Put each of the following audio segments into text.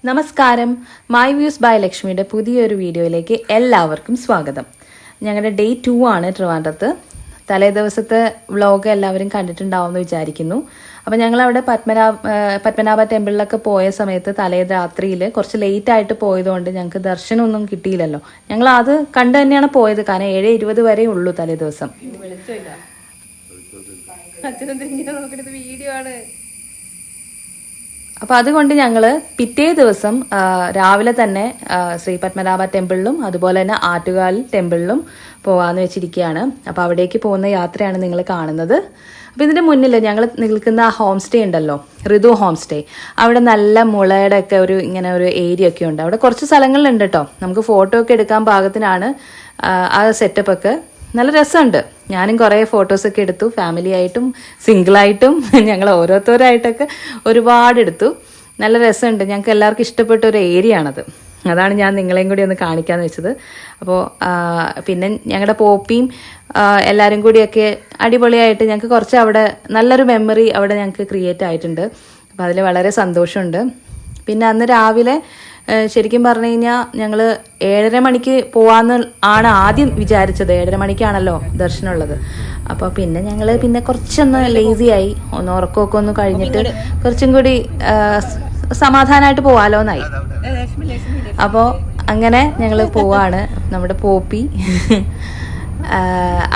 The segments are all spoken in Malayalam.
നമസ്കാരം. മൈ വ്യൂസ് ബൈ ലക്ഷ്മിയുടെ പുതിയൊരു വീഡിയോയിലേക്ക് എല്ലാവർക്കും സ്വാഗതം. ഞങ്ങളുടെ ഡേ 2 ആണ് ട്രിവാൻഡ്രത്ത്. തലേ ദിവസത്തെ വ്ളോഗ് എല്ലാവരും കണ്ടിട്ടുണ്ടാവുമെന്ന് വിചാരിക്കുന്നു. അപ്പോൾ ഞങ്ങളവിടെ പത്മനാഭ ടെമ്പിളിലൊക്കെ പോയ സമയത്ത് തലേ രാത്രിയിൽ കുറച്ച് ലേറ്റ് ആയിട്ട് പോയതുകൊണ്ട് ഞങ്ങൾക്ക് ദർശനമൊന്നും കിട്ടിയില്ലല്ലോ. ഞങ്ങൾ അത് കണ്ടു തന്നെയാണ് പോയത്. കാരണം 7:20 വരെ ഉള്ളൂ തലേ ദിവസം. അപ്പോൾ അതുകൊണ്ട് ഞങ്ങൾ പിറ്റേ ദിവസം രാവിലെ തന്നെ ശ്രീ പത്മനാഭ ടെമ്പിളിലും അതുപോലെ തന്നെ ആറ്റുകാൽ ടെമ്പിളിലും പോകാമെന്ന് വെച്ചിരിക്കുകയാണ്. അപ്പോൾ അവിടേക്ക് പോകുന്ന യാത്രയാണ് നിങ്ങൾ കാണുന്നത്. അപ്പോൾ ഇതിൻ്റെ മുന്നിൽ ഞങ്ങൾ നിൽക്കുന്ന ആ ഹോം സ്റ്റേ ഉണ്ടല്ലോ, ഋതു ഹോം സ്റ്റേ, അവിടെ നല്ല മുളയുടെ ഒക്കെ ഇങ്ങനെ ഒരു ഏരിയ ഒക്കെ ഉണ്ട്. അവിടെ കുറച്ച് സ്ഥലങ്ങളുണ്ട് കേട്ടോ. നമുക്ക് ഫോട്ടോ ഒക്കെ എടുക്കാൻ പാകത്തിനാണ് ആ സെറ്റപ്പൊക്കെ. നല്ല രസമുണ്ട്. ഞാനും കുറേ ഫോട്ടോസൊക്കെ എടുത്തു, ഫാമിലി ആയിട്ടും സിംഗിളായിട്ടും ഞങ്ങൾ ഓരോരുത്തരായിട്ടൊക്കെ ഒരുപാട് എടുത്തു. നല്ല രസമുണ്ട്. ഞങ്ങൾക്ക് എല്ലാവർക്കും ഇഷ്ടപ്പെട്ട ഒരു ഏരിയ ആണത്. അതാണ് ഞാൻ നിങ്ങളെയും കൂടി ഒന്ന് കാണിക്കാമെന്ന് വെച്ചത്. അപ്പോൾ പിന്നെ ഞങ്ങളുടെ പോപ്പിയും എല്ലാവരും കൂടിയൊക്കെ അടിപൊളിയായിട്ട് ഞങ്ങൾക്ക് കുറച്ച് അവിടെ നല്ലൊരു മെമ്മറി അവിടെ ഞങ്ങൾക്ക് ക്രിയേറ്റ് ആയിട്ടുണ്ട്. അപ്പോൾ അതിൽ വളരെ സന്തോഷമുണ്ട്. പിന്നെ അന്ന് രാവിലെ ശരിക്കും പറഞ്ഞു കഴിഞ്ഞാൽ ഞങ്ങൾ 7:30 മണിക്ക് പോവാന്ന് ആണ് ആദ്യം വിചാരിച്ചത്. 7:30 മണിക്കാണല്ലോ ദർശനമുള്ളത്. അപ്പോൾ പിന്നെ ഞങ്ങൾ കുറച്ചൊന്ന് ലേസിയായി, ഒന്ന് ഉറക്കമൊക്കെ ഒന്ന് കഴിഞ്ഞിട്ട് കുറച്ചും കൂടി സമാധാനമായിട്ട് പോവാലോ എന്നായി. അപ്പോൾ അങ്ങനെ ഞങ്ങൾ പോവാണ്. നമ്മുടെ പോപ്പി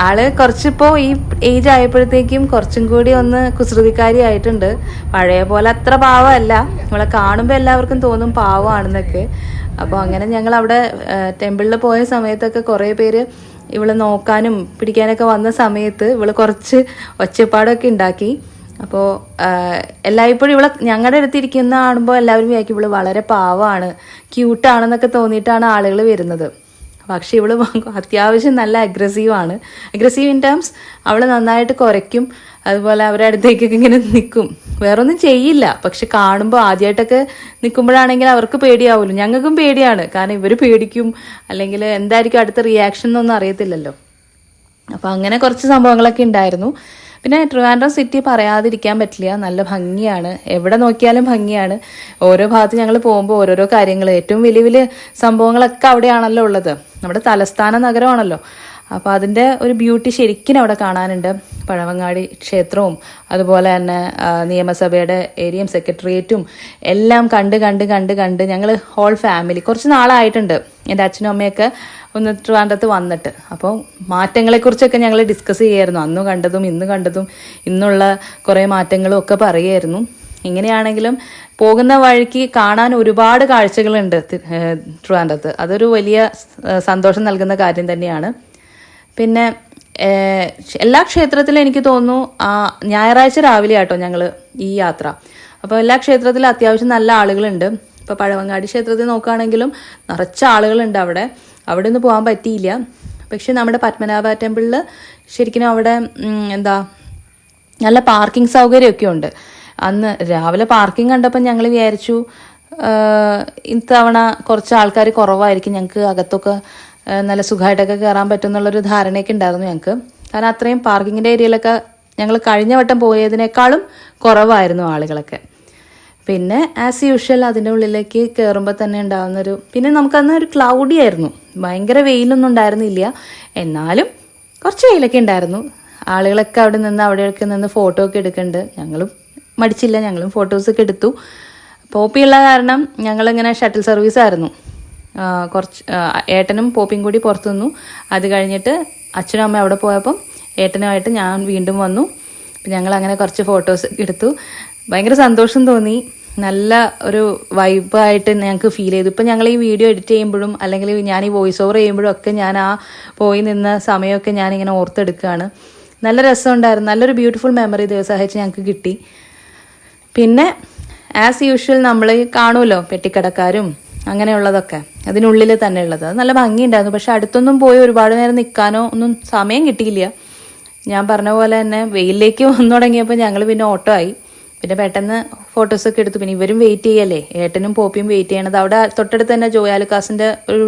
ആള് കുറച്ചിപ്പോൾ ഈ ഏജ് ആയപ്പോഴത്തേക്കും കുറച്ചും കൂടി ഒന്ന് കുസൃതിക്കാരി ആയിട്ടുണ്ട്. പഴയ പോലെ അത്ര പാവമല്ല. നമ്മളെ കാണുമ്പോൾ എല്ലാവർക്കും തോന്നും പാവമാണെന്നൊക്കെ. അപ്പോൾ അങ്ങനെ ഞങ്ങൾ അവിടെ ടെമ്പിളിൽ പോയ സമയത്തൊക്കെ കുറേ പേര് ഇവളെ നോക്കാനും പിടിക്കാനൊക്കെ വന്ന സമയത്ത് ഇവള് കുറച്ച് ഒച്ചപ്പാടൊക്കെ ഉണ്ടാക്കി. അപ്പോൾ എല്ലായ്പ്പോഴും ഇവളെ ഞങ്ങളുടെ അടുത്തിരിക്കുന്ന കാണുമ്പോൾ എല്ലാവരും വിചാരിക്കും ഇവള് വളരെ പാവമാണ്, ക്യൂട്ടാണെന്നൊക്കെ തോന്നിയിട്ടാണ് ആളുകൾ വരുന്നത്. പക്ഷെ ഇവള് അത്യാവശ്യം നല്ല അഗ്രസീവാണ്. അഗ്രസീവ് ഇൻ ടേംസ് അവള് നന്നായിട്ട് കുരയ്ക്കും, അതുപോലെ അവരുടെ അടുത്തേക്കൊക്കെ ഇങ്ങനെ നിൽക്കും. വേറൊന്നും ചെയ്യില്ല. പക്ഷെ കാണുമ്പോൾ ആദ്യമായിട്ടൊക്കെ നിൽക്കുമ്പോഴാണെങ്കിൽ അവർക്ക് പേടിയാവുമല്ലോ. ഞങ്ങൾക്കും പേടിയാണ്. കാരണം ഇവർ പേടിക്കും, അല്ലെങ്കിൽ എന്തായിരിക്കും അടുത്ത റിയാക്ഷൻ എന്നൊന്നും അറിയത്തില്ലല്ലോ. അപ്പോൾ അങ്ങനെ കുറച്ച് സംഭവങ്ങളൊക്കെ ഉണ്ടായിരുന്നു. പിന്നെ ട്രിവാൻഡ്രം സിറ്റി പറയാതിരിക്കാൻ പറ്റില്ല. നല്ല ഭംഗിയാണ്, എവിടെ നോക്കിയാലും ഭംഗിയാണ്. ഓരോ ഭാഗത്ത് ഞങ്ങൾ പോകുമ്പോൾ ഓരോരോ കാര്യങ്ങൾ, ഏറ്റവും വലിയ വലിയ സംഭവങ്ങളൊക്കെ അവിടെയാണല്ലോ ഉള്ളത്. നമ്മുടെ തലസ്ഥാന നഗരമാണല്ലോ. അപ്പോൾ അതിൻ്റെ ഒരു ബ്യൂട്ടി ശരിക്കും അവിടെ കാണാനുണ്ട്. പഴവങ്ങാടി ക്ഷേത്രവും അതുപോലെ തന്നെ നിയമസഭയുടെ ഏരിയയും സെക്രട്ടേറിയറ്റും എല്ലാം കണ്ട് ഞങ്ങൾ ഹോൾ ഫാമിലി കുറച്ച് നാളായിട്ടുണ്ട് എൻ്റെ അച്ഛനും അമ്മയൊക്കെ ഒന്ന് ട്രിവാൻഡ്രത്ത് വന്നിട്ട്. അപ്പോൾ മാറ്റങ്ങളെക്കുറിച്ചൊക്കെ ഞങ്ങൾ ഡിസ്കസ് ചെയ്യായിരുന്നു. അന്ന് കണ്ടതും ഇന്ന് കണ്ടതും ഇന്നുള്ള കുറേ മാറ്റങ്ങളും ഒക്കെ പറയുമായിരുന്നു. ഇങ്ങനെയാണെങ്കിലും പോകുന്ന വഴിക്ക് കാണാൻ ഒരുപാട് കാഴ്ചകളുണ്ട് ട്രിവാൻഡ്രത്ത്. അതൊരു വലിയ സന്തോഷം നൽകുന്ന കാര്യം തന്നെയാണ്. പിന്നെ എല്ലാ ക്ഷേത്രത്തിലും എനിക്ക് തോന്നുന്നു ഞായറാഴ്ച രാവിലെ ആട്ടോ ഞങ്ങൾ ഈ യാത്ര. അപ്പോൾ എല്ലാ ക്ഷേത്രത്തിലും അത്യാവശ്യം നല്ല ആളുകളുണ്ട്. ഇപ്പോൾ പഴവങ്ങാടി ക്ഷേത്രത്തിൽ നോക്കുകയാണെങ്കിലും നിറച്ച ആളുകളുണ്ട് അവിടെ. അവിടെ ഒന്നും പോകാൻ പറ്റിയില്ല. പക്ഷെ നമ്മുടെ പത്മനാഭ ടെമ്പിളിൽ ശരിക്കും അവിടെ നല്ല പാർക്കിംഗ് സൗകര്യമൊക്കെ ഉണ്ട്. അന്ന് രാവിലെ പാർക്കിംഗ് കണ്ടപ്പോൾ ഞങ്ങൾ വിചാരിച്ചു ഇത്തവണ കുറച്ച് ആൾക്കാർ കുറവായിരിക്കും, ഞങ്ങൾക്ക് അകത്തൊക്കെ നല്ല സുഖമായിട്ടൊക്കെ കയറാൻ പറ്റും എന്നുള്ളൊരു ധാരണയൊക്കെ ഉണ്ടായിരുന്നു ഞങ്ങൾക്ക്. കാരണം അത്രയും പാർക്കിങ്ങിൻ്റെ ഏരിയയിലൊക്കെ ഞങ്ങൾ കഴിഞ്ഞ വട്ടം പോയതിനേക്കാളും കുറവായിരുന്നു ആളുകളൊക്കെ. പിന്നെ ആസ് യൂഷ്വൽ അതിൻ്റെ ഉള്ളിലേക്ക് കയറുമ്പോൾ തന്നെ ഉണ്ടാകുന്നൊരു, പിന്നെ നമുക്കന്ന് ഒരു ക്ലൗഡി ആയിരുന്നു, ഭയങ്കര വെയിലൊന്നും ഉണ്ടായിരുന്നില്ല, എന്നാലും കുറച്ച് വെയിലൊക്കെ ഉണ്ടായിരുന്നു. ആളുകളൊക്കെ അവിടെയൊക്കെ നിന്ന് ഫോട്ടോ ഒക്കെ എടുക്കുന്നുണ്ട്. ഞങ്ങളും മടിച്ചില്ല, ഞങ്ങളും ഫോട്ടോസൊക്കെ എടുത്തു. പോപ്പിയുള്ള കാരണം ഞങ്ങളിങ്ങനെ ഷട്ടിൽ സർവീസ് ആയിരുന്നു. കുറച്ച് ഏട്ടനും പോപ്പിയും കൂടി പുറത്തു നിന്നു. അത് കഴിഞ്ഞിട്ട് അച്ഛനും അമ്മ അവിടെ പോയപ്പം ഏട്ടനുമായിട്ട് ഞാൻ വീണ്ടും വന്നു. ഞങ്ങൾ അങ്ങനെ കുറച്ച് ഫോട്ടോസ് എടുത്തു. ഭയങ്കര സന്തോഷം തോന്നി. നല്ല ഒരു വൈബായിട്ട് ഞങ്ങൾക്ക് ഫീൽ ചെയ്തു. ഇപ്പം ഞങ്ങൾ ഈ വീഡിയോ എഡിറ്റ് ചെയ്യുമ്പോഴും അല്ലെങ്കിൽ ഞാൻ ഈ വോയിസ് ഓവർ ചെയ്യുമ്പോഴും ഒക്കെ ഞാൻ ആ പോയി നിന്ന സമയമൊക്കെ ഞാനിങ്ങനെ ഓർത്തെടുക്കുകയാണ്. നല്ല രസമുണ്ടായിരുന്നു. നല്ലൊരു ബ്യൂട്ടിഫുൾ മെമ്മറി ദിവസമായിട്ട് ഞങ്ങൾക്ക് കിട്ടി. പിന്നെ ആസ് യൂഷ്വൽ നമ്മൾ കാണുമല്ലോ പെട്ടിക്കടക്കാരും അങ്ങനെയുള്ളതൊക്കെ അതിനുള്ളിൽ തന്നെ ഉള്ളത്. അത് നല്ല ഭംഗിയുണ്ടായിരുന്നു. പക്ഷെ അടുത്തൊന്നും പോയി ഒരുപാട് നേരം നിൽക്കാനോ ഒന്നും സമയം കിട്ടിയില്ല. ഞാൻ പറഞ്ഞ പോലെ തന്നെ വെയിലിലേക്ക് വന്നു തുടങ്ങിയപ്പോൾ ഞങ്ങൾ പിന്നെ ഓട്ടോ ആയി. പിന്നെ പെട്ടെന്ന് ഫോട്ടോസൊക്കെ എടുത്തു. പിന്നെ ഇവരും വെയിറ്റ് ചെയ്യല്ലേ, ഏട്ടനും പോപ്പിയും വെയിറ്റ് ചെയ്യണത്. അവിടെ തൊട്ടടുത്ത് തന്നെ ജോയാലുക്കാസിൻ്റെ ഒരു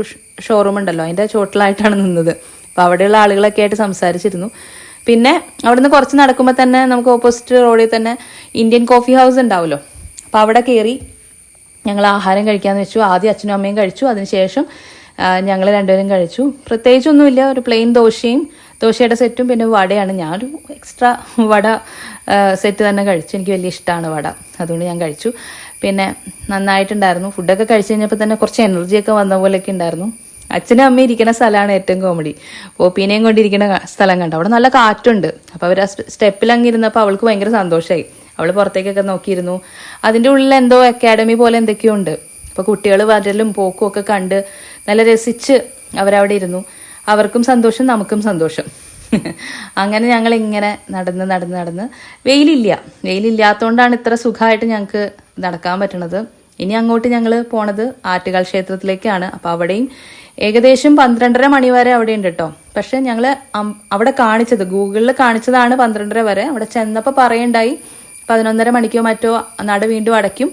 ഷോറൂം ഉണ്ടല്ലോ, അതിൻ്റെ ചോട്ടിലായിട്ടാണ് നിന്നത്. അപ്പോൾ അവിടെയുള്ള ആളുകളൊക്കെ ആയിട്ട് സംസാരിച്ചിരുന്നു. പിന്നെ അവിടുന്ന് കുറച്ച് നടക്കുമ്പോൾ തന്നെ നമുക്ക് ഓപ്പോസിറ്റ് റോഡിൽ തന്നെ ഇന്ത്യൻ കോഫി ഹൗസ് ഉണ്ടാവുമല്ലോ. അപ്പോൾ അവിടെ കയറി ഞങ്ങൾ ആഹാരം കഴിക്കാമെന്ന് വെച്ചു. ആദ്യം അച്ഛനും അമ്മയും കഴിച്ചു, അതിനുശേഷം ഞങ്ങൾ രണ്ടുപേരും കഴിച്ചു. പ്രത്യേകിച്ചൊന്നുമില്ല, ഒരു പ്ലെയിൻ ദോശയുടെ സെറ്റും പിന്നെ വടയാണ്. ഞാനൊരു എക്സ്ട്രാ വട സെറ്റ് തന്നെ കഴിച്ചു. എനിക്ക് വലിയ ഇഷ്ടമാണ് വട, അതുകൊണ്ട് ഞാൻ കഴിച്ചു. പിന്നെ നന്നായിട്ടുണ്ടായിരുന്നു. ഫുഡൊക്കെ കഴിച്ച് കഴിഞ്ഞപ്പോൾ തന്നെ കുറച്ച് എനർജിയൊക്കെ വന്ന പോലെയൊക്കെ ഉണ്ടായിരുന്നു. അച്ഛനും അമ്മയും ഇരിക്കുന്ന സ്ഥലമാണ് ഏറ്റവും കോമഡി. പോപ്പീനെയും കൊണ്ടിരിക്കുന്ന സ്ഥലം കണ്ടു. അവിടെ നല്ല കാറ്റുണ്ട്. അപ്പോൾ അവർ ആ സ്റ്റെപ്പിൽ അങ്ങ് ഇരുന്നപ്പോൾ അവൾക്ക് ഭയങ്കര സന്തോഷമായി. അവൾ പുറത്തേക്കൊക്കെ നോക്കിയിരുന്നു. അതിൻ്റെ ഉള്ളിൽ എന്തോ അക്കാഡമി പോലെ എന്തൊക്കെയോ ഉണ്ട്. അപ്പോൾ കുട്ടികൾ വരലും പോക്കും ഒക്കെ കണ്ട് നല്ല രസിച്ച് അവരവിടെ ഇരുന്നു. അവർക്കും സന്തോഷം, നമുക്കും സന്തോഷം. അങ്ങനെ ഞങ്ങൾ ഇങ്ങനെ നടന്ന് വെയിലില്ലാത്തതുകൊണ്ടാണ് ഇത്ര സുഖമായിട്ട് ഞങ്ങൾക്ക് നടക്കാൻ പറ്റണത്. ഇനി അങ്ങോട്ട് ഞങ്ങൾ പോണത് ആറ്റുകാൽ ക്ഷേത്രത്തിലേക്കാണ്. അപ്പോൾ അവിടെയും ഏകദേശം 12:30 മണി വരെ അവിടെ ഉണ്ട് കേട്ടോ. പക്ഷെ ഞങ്ങൾ അവിടെ കാണിച്ചത്, ഗൂഗിളിൽ കാണിച്ചതാണ് 12:30 വരെ. അവിടെ ചെന്നപ്പോൾ പറയണ്ടായി 11:30 മണിക്കോ മറ്റോ നട വീണ്ടും അടയ്ക്കും,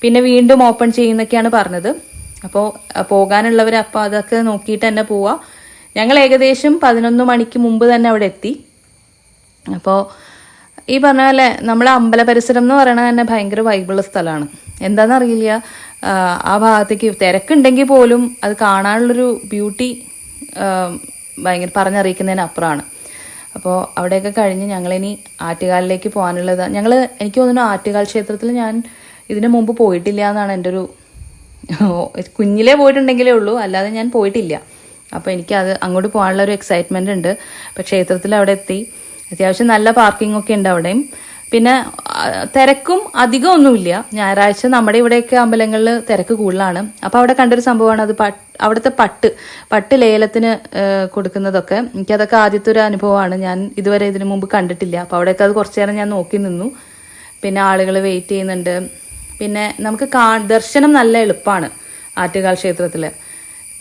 പിന്നെ വീണ്ടും ഓപ്പൺ ചെയ്യുന്നൊക്കെയാണ് പറഞ്ഞത്. അപ്പോൾ പോകാനുള്ളവർ അപ്പോൾ അതൊക്കെ നോക്കിയിട്ട് തന്നെ പോവാം. ഞങ്ങൾ ഏകദേശം 11 മണിക്ക് മുമ്പ് തന്നെ അവിടെ എത്തി. അപ്പോൾ ഈ പറഞ്ഞ പോലെ നമ്മളെ അമ്പല പരിസരം എന്ന് പറയണത് തന്നെ ഭയങ്കര വൈബുള്ള സ്ഥലമാണ്. എന്താണെന്നറിയില്ല, ആ ഭാഗത്തേക്ക് തിരക്കുണ്ടെങ്കിൽ പോലും അത് കാണാനുള്ളൊരു ബ്യൂട്ടി ഭയങ്കര പറഞ്ഞറിയിക്കുന്നതിനപ്പുറമാണ്. അപ്പോൾ അവിടെയൊക്കെ കഴിഞ്ഞ് ഞങ്ങളിനി ആറ്റുകാലിലേക്ക് പോകാനുള്ളത്. എനിക്ക് തോന്നുന്നു ആറ്റുകാൽ ക്ഷേത്രത്തിൽ ഞാൻ ഇതിനു മുമ്പ് പോയിട്ടില്ല എന്നാണ് എൻ്റെ ഒരു, കുഞ്ഞിലേ പോയിട്ടുണ്ടെങ്കിലേ ഉള്ളൂ, അല്ലാതെ ഞാൻ പോയിട്ടില്ല. അപ്പോൾ എനിക്കത് അങ്ങോട്ട് പോകാനുള്ള ഒരു എക്സൈറ്റ്മെൻ്റ് ഉണ്ട്. അപ്പോൾ ക്ഷേത്രത്തിൽ അവിടെ എത്തി. അത്യാവശ്യം നല്ല പാർക്കിംഗ് ഒക്കെ ഉണ്ട് അവിടെയും. പിന്നെ തിരക്കും അധികം ഒന്നുമില്ല. ഞായറാഴ്ച നമ്മുടെ ഇവിടെയൊക്കെ അമ്പലങ്ങളിൽ തിരക്ക് കൂടുതലാണ്. അപ്പോൾ അവിടെ കണ്ടൊരു സംഭവമാണ് അത് അവിടുത്തെ പട്ട് ലേലത്തിന് കൊടുക്കുന്നതൊക്കെ. എനിക്കതൊക്കെ ആദ്യത്തെ ഒരു അനുഭവമാണ്. ഞാൻ ഇതുവരെ ഇതിനു മുമ്പ് കണ്ടിട്ടില്ല. അപ്പോൾ അവിടെയൊക്കെ അത് കുറച്ചു നേരം ഞാൻ നോക്കി നിന്നു. പിന്നെ ആളുകൾ വെയിറ്റ് ചെയ്യുന്നുണ്ട്. പിന്നെ നമുക്ക് ദർശനം നല്ല എളുപ്പമാണ് ആറ്റുകാൽ ക്ഷേത്രത്തിൽ.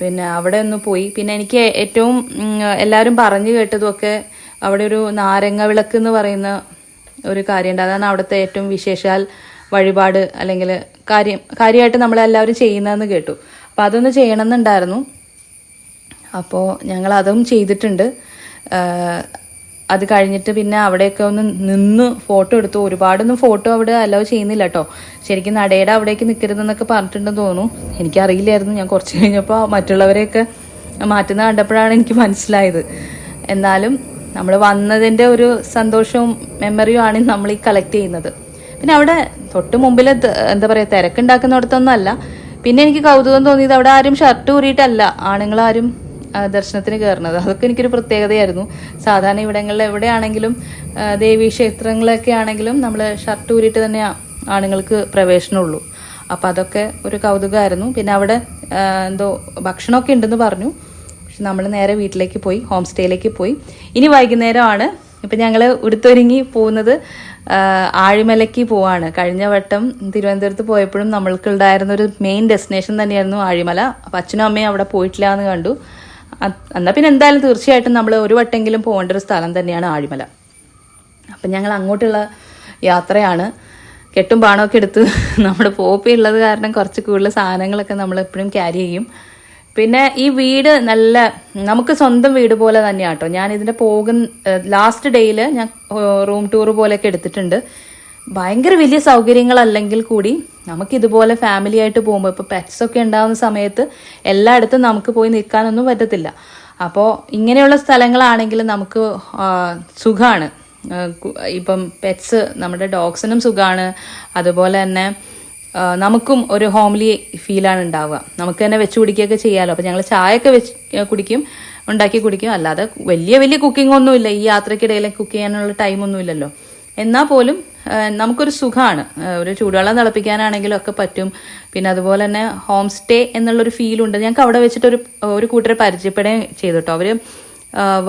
പിന്നെ അവിടെ ഒന്ന് പോയി. പിന്നെ എനിക്ക് ഏറ്റവും എല്ലാവരും പറഞ്ഞു കേട്ടതുമൊക്കെ അവിടെ ഒരു നാരങ്ങ വിളക്ക് എന്ന് പറയുന്ന ഒരു കാര്യമുണ്ട്. അതാണ് അവിടുത്തെ ഏറ്റവും വിശേഷാൽ വഴിപാട്, അല്ലെങ്കിൽ കാര്യമായിട്ട് നമ്മളെല്ലാവരും ചെയ്യുന്നതെന്ന് കേട്ടു. അപ്പോൾ അതൊന്ന് ചെയ്യണമെന്നുണ്ടായിരുന്നു. അപ്പോൾ ഞങ്ങൾ അതും ചെയ്തിട്ടുണ്ട്. അത് കഴിഞ്ഞിട്ട് പിന്നെ അവിടെയൊക്കെ ഒന്ന് നിന്ന് ഫോട്ടോ എടുത്തു. ഒരുപാടൊന്നും ഫോട്ടോ അവിടെ അലോ ചെയ്യുന്നില്ല കേട്ടോ. ശരിക്കും നടയുടെ അവിടേക്ക് നിൽക്കരുതെന്നൊക്കെ പറഞ്ഞിട്ടുണ്ടെന്ന് തോന്നുന്നു. എനിക്കറിയില്ലായിരുന്നു. ഞാൻ കുറച്ച് കഴിഞ്ഞപ്പോൾ മറ്റുള്ളവരെയൊക്കെ മാറ്റുന്ന കണ്ടപ്പോഴാണ് എനിക്ക് മനസ്സിലായത്. എന്നാലും നമ്മൾ വന്നതിൻ്റെ ഒരു സന്തോഷവും മെമ്മറിയും ആണ് നമ്മൾ ഈ കളക്ട് ചെയ്യുന്നത്. പിന്നെ അവിടെ തൊട്ട് മുമ്പിൽ എന്താ പറയുക, തിരക്കുണ്ടാക്കുന്നിടത്തൊന്നും അല്ല. പിന്നെ എനിക്ക് കൗതുകം തോന്നിയത് അവിടെ ആരും ഷർട്ട് ഊരിയിട്ടല്ല ആണുങ്ങളാരും ദർശനത്തിന് കയറുന്നത്. അതൊക്കെ എനിക്കൊരു പ്രത്യേകതയായിരുന്നു. സാധാരണ ഇവിടങ്ങളിൽ എവിടെയാണെങ്കിലും ദേവീ ക്ഷേത്രങ്ങളൊക്കെ ആണെങ്കിലും നമ്മൾ ഷർട്ട് ഊരിയിട്ട് തന്നെ ആണുങ്ങൾക്ക് പ്രവേശനമുള്ളൂ. അപ്പം അതൊക്കെ ഒരു കൗതുകമായിരുന്നു. പിന്നെ അവിടെ എന്തോ ഭക്ഷണമൊക്കെ ഉണ്ടെന്ന് പറഞ്ഞു. പക്ഷെ നമ്മൾ നേരെ വീട്ടിലേക്ക് പോയി, ഹോം സ്റ്റേയിലേക്ക് പോയി. ഇനി വൈകുന്നേരമാണ്. ഇപ്പം ഞങ്ങൾ ഉടുത്തൊരുങ്ങി പോകുന്നത് ആഴിമലയ്ക്ക് പോവാണ്. കഴിഞ്ഞ വട്ടം തിരുവനന്തപുരത്ത് പോയപ്പോഴും നമ്മൾക്കുണ്ടായിരുന്ന ഒരു മെയിൻ ഡെസ്റ്റിനേഷൻ തന്നെയായിരുന്നു ആഴിമല. അപ്പം അച്ഛനും അമ്മയും അവിടെ പോയിട്ടില്ല എന്ന് കണ്ടു. എന്നാൽ പിന്നെ എന്തായാലും തീർച്ചയായിട്ടും നമ്മൾ ഒരു വട്ടെങ്കിലും പോകേണ്ട ഒരു സ്ഥലം തന്നെയാണ് ആഴിമല. അപ്പം ഞങ്ങൾ അങ്ങോട്ടുള്ള യാത്രയാണ്. കെട്ടും പാണമൊക്കെ എടുത്ത് നമ്മുടെ പോപ്പി ഉള്ളത് കാരണം കുറച്ച് കൂടുതൽ സാധനങ്ങളൊക്കെ നമ്മൾ എപ്പോഴും ക്യാരി ചെയ്യും. പിന്നെ ഈ വീട് നല്ല നമുക്ക് സ്വന്തം വീട് പോലെ തന്നെയാണ് കേട്ടോ. ഞാൻ ഇതിൻ്റെ ലാസ്റ്റ് ഡേയിൽ ഞാൻ റൂം ടൂർ പോലെയൊക്കെ എടുത്തിട്ടുണ്ട്. ഭയങ്കര വലിയ സൗകര്യങ്ങളല്ലെങ്കിൽ കൂടി നമുക്കിതുപോലെ ഫാമിലി ആയിട്ട് പോകുമ്പോൾ, ഇപ്പോൾ പെറ്റ്സൊക്കെ ഉണ്ടാകുന്ന സമയത്ത് എല്ലായിടത്തും നമുക്ക് പോയി നിൽക്കാനൊന്നും പറ്റത്തില്ല. അപ്പോൾ ഇങ്ങനെയുള്ള സ്ഥലങ്ങളാണെങ്കിൽ നമുക്ക് സുഖമാണ്. ഇപ്പം പെറ്റ്സ് നമ്മുടെ ഡോഗ്സിനും സുഖമാണ്. അതുപോലെ തന്നെ നമുക്കും ഒരു ഹോംലി ഫീലാണ് ഉണ്ടാവുക. നമുക്ക് തന്നെ വെച്ച് കുടിക്കുകയൊക്കെ ചെയ്യാമല്ലോ. അപ്പോൾ ഞങ്ങൾ ചായയൊക്കെ ഉണ്ടാക്കി കുടിക്കും. അല്ലാതെ വലിയ കുക്കിംഗ് ഒന്നുമില്ല. ഈ യാത്രക്കിടയിൽ കുക്ക് ചെയ്യാനുള്ള ടൈമൊന്നും ഇല്ലല്ലോ. എന്നാൽ പോലും നമുക്കൊരു സുഖമാണ്. ഒരു ചൂടുവെള്ളം തിളപ്പിക്കാനാണെങ്കിലും ഒക്കെ പറ്റും. പിന്നെ അതുപോലെ തന്നെ ഹോം സ്റ്റേ എന്നുള്ളൊരു ഫീലുണ്ട്. ഞങ്ങൾക്ക് അവിടെ വെച്ചിട്ട് ഒരു കൂട്ടരെ പരിചയപ്പെടുകയും ചെയ്തു കേട്ടോ. അവർ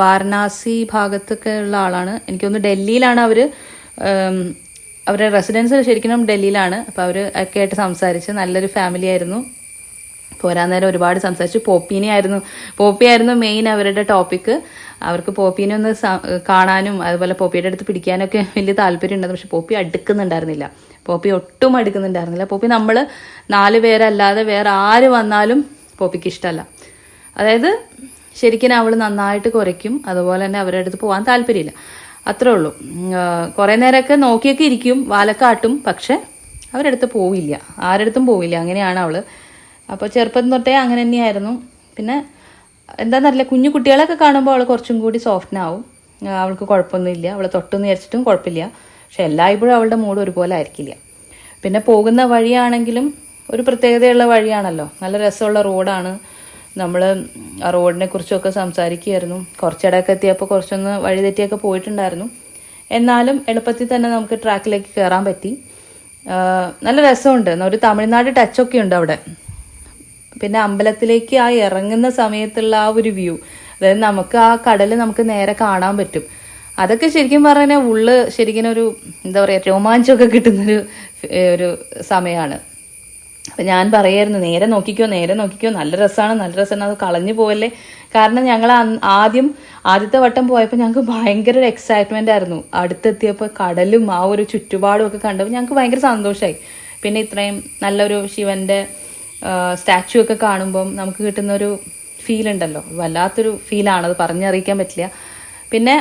വാരണാസി ഭാഗത്തൊക്കെ ഉള്ള ആളാണ്. എനിക്കൊന്ന് ഡൽഹിയിലാണ് അവരുടെ റെസിഡൻസ് ശരിക്കും ഡൽഹിയിലാണ്. അപ്പോൾ അവർ ഒക്കെ ആയിട്ട് സംസാരിച്ച് നല്ലൊരു ഫാമിലി ആയിരുന്നു. പോരാൻ നേരം ഒരുപാട് സംസാരിച്ചു. പോപ്പിയായിരുന്നു മെയിൻ അവരുടെ ടോപ്പിക്ക്. അവർക്ക് പോപ്പീനെ ഒന്ന് കാണാനും അതുപോലെ പോപ്പിയുടെ അടുത്ത് പിടിക്കാനൊക്കെ വലിയ താല്പര്യമുണ്ടായിരുന്നു. പക്ഷെ പോപ്പി അടുക്കുന്നുണ്ടായിരുന്നില്ല. പോപ്പി നമ്മൾ 4 പേരല്ലാതെ വേറെ ആര് വന്നാലും പോപ്പിക്ക് ഇഷ്ടമല്ല. അതായത് ശരിക്കും അവൾ നന്നായിട്ട് കുരയ്ക്കും. അതുപോലെ തന്നെ അവരുടെ അടുത്ത് പോകാൻ താല്പര്യമില്ല. അത്രേ ഉള്ളൂ. കുറേ നേരമൊക്കെ നോക്കിയൊക്കെ ഇരിക്കും, വാലക്കാട്ടും. പക്ഷെ അവരടുത്ത് പോവില്ല, ആരടുത്തും പോവില്ല, അങ്ങനെയാണ് അവൾ. അപ്പോൾ ചെറുപ്പം തൊട്ടേ അങ്ങനെ തന്നെയായിരുന്നു. പിന്നെ എന്താണെന്നറിയില്ല, കുഞ്ഞു കുട്ടികളൊക്കെ കാണുമ്പോൾ അവൾ കുറച്ചും കൂടി സോഫ്റ്റനാവും. അവൾക്ക് കുഴപ്പമൊന്നുമില്ല, അവളെ തൊട്ടെന്ന് വിചാരിച്ചിട്ടും കുഴപ്പമില്ല. പക്ഷെ എല്ലായ്പ്പോഴും അവളുടെ മൂഡ് ഒരുപോലെ ആയിരിക്കില്ല. പിന്നെ പോകുന്ന വഴിയാണെങ്കിലും ഒരു പ്രത്യേകതയുള്ള വഴിയാണല്ലോ, നല്ല രസമുള്ള റോഡാണ്. നമ്മൾ ആ റോഡിനെ കുറിച്ചൊക്കെ സംസാരിക്കുകയായിരുന്നു. കുറച്ചിടയൊക്കെ എത്തിയപ്പോൾ കുറച്ചൊന്ന് വഴി തെറ്റിയൊക്കെ പോയിട്ടുണ്ടായിരുന്നു. എന്നാലും എളുപ്പത്തിൽ തന്നെ നമുക്ക് ട്രാക്കിലേക്ക് കയറാൻ പറ്റി. നല്ല രസമുണ്ട്, ഒരു തമിഴ്നാട് ടച്ചൊക്കെ ഉണ്ട് അവിടെ. പിന്നെ അമ്പലത്തിലേക്ക് ആ ഇറങ്ങുന്ന സമയത്തുള്ള ആ ഒരു വ്യൂ, അതായത് നമുക്ക് ആ കടൽ നമുക്ക് നേരെ കാണാൻ പറ്റും. അതൊക്കെ ശരിക്കും പറഞ്ഞാൽ ഉള്ളു ശരിക്കും ഒരു എന്താ പറയുക, രോമാഞ്ചമൊക്കെ കിട്ടുന്നൊരു ഒരു സമയമാണ്. അപ്പം ഞാൻ പറയായിരുന്നു, നേരെ നോക്കിക്കോ നല്ല രസമാണ്, അത് കളഞ്ഞു പോവല്ലേ. കാരണം ഞങ്ങൾ ആദ്യത്തെ വട്ടം പോയപ്പോൾ ഞങ്ങൾക്ക് ഭയങ്കര ഒരു എക്സൈറ്റ്മെൻ്റ് ആയിരുന്നു. അടുത്തെത്തിയപ്പോൾ കടലും ആ ഒരു ചുറ്റുപാടും ഒക്കെ കണ്ടപ്പോൾ ഞങ്ങൾക്ക് ഭയങ്കര സന്തോഷമായി. പിന്നെ ഇത്രയും നല്ലൊരു ശിവൻ്റെ സ്റ്റാച്ചു ഒക്കെ കാണുമ്പം നമുക്ക് കിട്ടുന്നൊരു ഫീൽ ഉണ്ടല്ലോ, വല്ലാത്തൊരു ഫീലാണ്, അത് പറഞ്ഞറിയിക്കാൻ പറ്റില്ല. പിന്നെ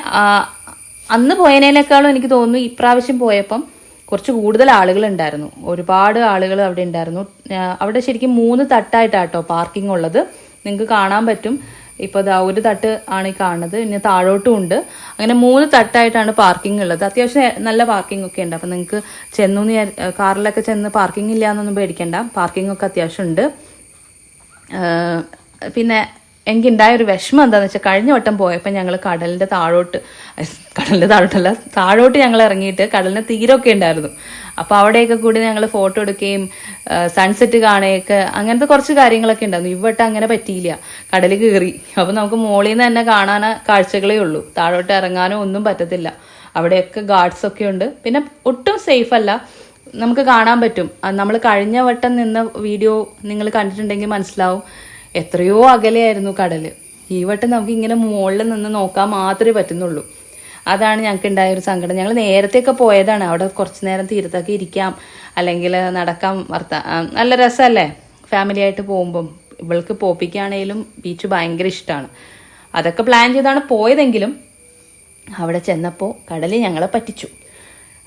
അന്ന് പോയതിനേക്കാളും എനിക്ക് തോന്നുന്നു ഇപ്രാവശ്യം പോയപ്പം കുറച്ച് കൂടുതൽ ആളുകൾ ഉണ്ടായിരുന്നു, ഒരുപാട് ആളുകൾ അവിടെ ഉണ്ടായിരുന്നു. അവിടെ ശരിക്കും 3 തട്ടായിട്ടാട്ടോ പാർക്കിംഗ് ഉള്ളത്, നിങ്ങൾക്ക് കാണാൻ പറ്റും. ഇപ്പോൾ ഇതാ ഒരു തട്ട് ആണ് ഈ കാണുന്നത്, ഇനി താഴോട്ടും ഉണ്ട്. അങ്ങനെ 3 തട്ടായിട്ടാണ് പാർക്കിംഗ് ഉള്ളത്. അത്യാവശ്യം നല്ല പാർക്കിംഗ് ഒക്കെ ഉണ്ട്. അപ്പം നിങ്ങൾക്ക് കാറിലൊക്കെ ചെന്ന് പാർക്കിംഗ് ഇല്ല എന്നൊന്നും പേടിക്കണ്ട, പാർക്കിംഗ് ഒക്കെ അത്യാവശ്യം ഉണ്ട്. പിന്നെ എനിക്കുണ്ടായ ഒരു വിഷമം എന്താണെന്ന് വെച്ചാൽ, കഴിഞ്ഞ വട്ടം പോയപ്പോൾ ഞങ്ങൾ കടലിൻ്റെ താഴോട്ടല്ല താഴോട്ട് ഞങ്ങൾ ഇറങ്ങിയിട്ട് കടലിന് തീരമൊക്കെ ഉണ്ടായിരുന്നു. അപ്പോൾ അവിടെയൊക്കെ കൂടി ഞങ്ങൾ ഫോട്ടോ എടുക്കുകയും സൺസെറ്റ് കാണുകയൊക്കെ അങ്ങനത്തെ കുറച്ച് കാര്യങ്ങളൊക്കെ ഉണ്ടായിരുന്നു. ഇവട്ടം അങ്ങനെ പറ്റിയില്ല, കടലിൽ കയറി. അപ്പോൾ നമുക്ക് മുകളിൽ നിന്ന് തന്നെ കാണാൻ കാഴ്ചകളേ ഉള്ളൂ, താഴോട്ട് ഇറങ്ങാനോ ഒന്നും പറ്റത്തില്ല. അവിടെയൊക്കെ ഗാർഡ്സൊക്കെ ഉണ്ട്. പിന്നെ ഒട്ടും സേഫ് അല്ല, നമുക്ക് കാണാൻ പറ്റും. നമ്മൾ കഴിഞ്ഞ വട്ടം നിന്ന വീഡിയോ നിങ്ങൾ കണ്ടിട്ടുണ്ടെങ്കിൽ മനസ്സിലാവും, എത്രയോ അകലെയായിരുന്നു കടൽ. ഈ വട്ടം നമുക്ക് ഇങ്ങനെ മുകളിൽ നിന്ന് നോക്കാൻ മാത്രമേ പറ്റുന്നുള്ളൂ. അതാണ് ഞങ്ങൾക്ക് ഉണ്ടായൊരു സങ്കടം. ഞങ്ങൾ നേരത്തെയൊക്കെ പോയതാണ്, അവിടെ കുറച്ച് നേരം തീരത്തൊക്കെ ഇരിക്കാം, അല്ലെങ്കിൽ നടക്കാം, നല്ല രസമല്ലേ ഫാമിലി ആയിട്ട് പോകുമ്പം. ഇവൾക്ക് പോപ്പിക്കാണേലും ബീച്ച് ഭയങ്കര ഇഷ്ടമാണ്. അതൊക്കെ പ്ലാൻ ചെയ്താണ് പോയതെങ്കിലും അവിടെ ചെന്നപ്പോൾ കടൽ ഞങ്ങളെ പറ്റിച്ചു.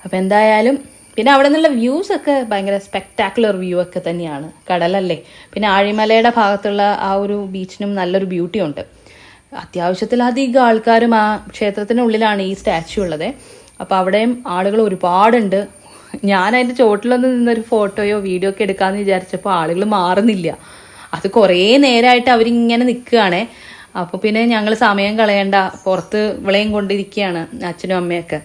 അപ്പം എന്തായാലും പിന്നെ അവിടെ നിന്നുള്ള വ്യൂസ് ഒക്കെ ഭയങ്കര സ്പെക്ടാക്കുലർ വ്യൂ ഒക്കെ തന്നെയാണ്, കടലല്ലേ. പിന്നെ ആഴിമലയുടെ ഭാഗത്തുള്ള ആ ഒരു ബീച്ചിനും നല്ലൊരു ബ്യൂട്ടി ഉണ്ട്. അത്യാവശ്യത്തിലധികം ആൾക്കാരും ആ ക്ഷേത്രത്തിനുള്ളിലാണ് ഈ സ്റ്റാച്യു ഉള്ളത്. അപ്പോൾ അവിടെയും ആളുകൾ ഒരുപാടുണ്ട്. ഞാൻ അതിൻ്റെ ചോട്ടിലൊന്ന് നിന്നൊരു ഫോട്ടോയോ വീഡിയോ ഒക്കെ എടുക്കാമെന്ന് വിചാരിച്ചപ്പോൾ ആളുകൾ മാറുന്നില്ല. അത് കുറേ നേരമായിട്ട് അവരിങ്ങനെ നിൽക്കുകയാണേ. അപ്പോൾ പിന്നെ ഞങ്ങൾ സമയം കളയണ്ട, പുറത്ത് വിളയും കൊണ്ടിരിക്കുകയാണ് അച്ഛനും അമ്മയൊക്കെ.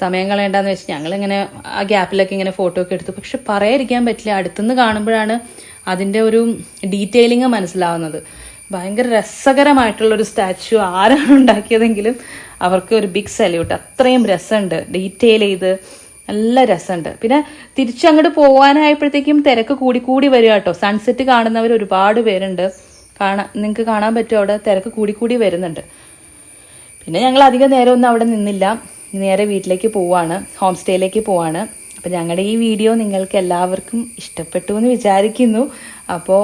സമയം കളയണ്ടെന്ന് വെച്ച് ഞങ്ങളിങ്ങനെ ആ ഗ്യാപ്പിലൊക്കെ ഇങ്ങനെ ഫോട്ടോ ഒക്കെ എടുത്തു. പക്ഷെ പറയാതിരിക്കാൻ പറ്റില്ല, അടുത്തുനിന്ന് കാണുമ്പോഴാണ് അതിൻ്റെ ഒരു ഡീറ്റെയിലിങ് മനസ്സിലാവുന്നത്. ഭയങ്കര രസകരമായിട്ടുള്ളൊരു സ്റ്റാച്യു, ആരാണ് ഉണ്ടാക്കിയതെങ്കിലും അവർക്ക് ഒരു ബിഗ് സല്യൂട്ട്. അത്രയും രസമുണ്ട്, ഡീറ്റെയിൽ ചെയ്ത് നല്ല രസമുണ്ട്. പിന്നെ തിരിച്ചങ്ങോട്ട് പോകാനായപ്പോഴത്തേക്കും തിരക്ക് കൂടി വരിക കേട്ടോ. സൺസെറ്റ് കാണുന്നവർ ഒരുപാട് പേരുണ്ട്, നിങ്ങൾക്ക് കാണാൻ പറ്റും, അവിടെ തിരക്ക് കൂടി വരുന്നുണ്ട്. പിന്നെ ഞങ്ങൾ അധികം നേരം ഒന്നും അവിടെ നിന്നില്ല, നേരെ വീട്ടിലേക്ക് പോവാണ്, ഹോം സ്റ്റേയിലേക്ക് പോവാണ്. അപ്പം ഞങ്ങളുടെ ഈ വീഡിയോ നിങ്ങൾക്ക് എല്ലാവർക്കും ഇഷ്ടപ്പെട്ടു എന്ന് വിചാരിക്കുന്നു. അപ്പോൾ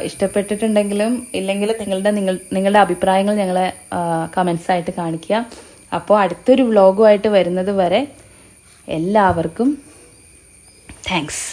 ഇഷ്ടപ്പെട്ടിട്ടുണ്ടെങ്കിലും ഇല്ലെങ്കിലും നിങ്ങളുടെ അഭിപ്രായങ്ങൾ ഞങ്ങളെ കമൻസ് ആയിട്ട് കാണിക്കുക. അപ്പോൾ അടുത്തൊരു വ്ളോഗുമായിട്ട് വരുന്നത് വരെ എല്ലാവർക്കും താങ്ക്സ്.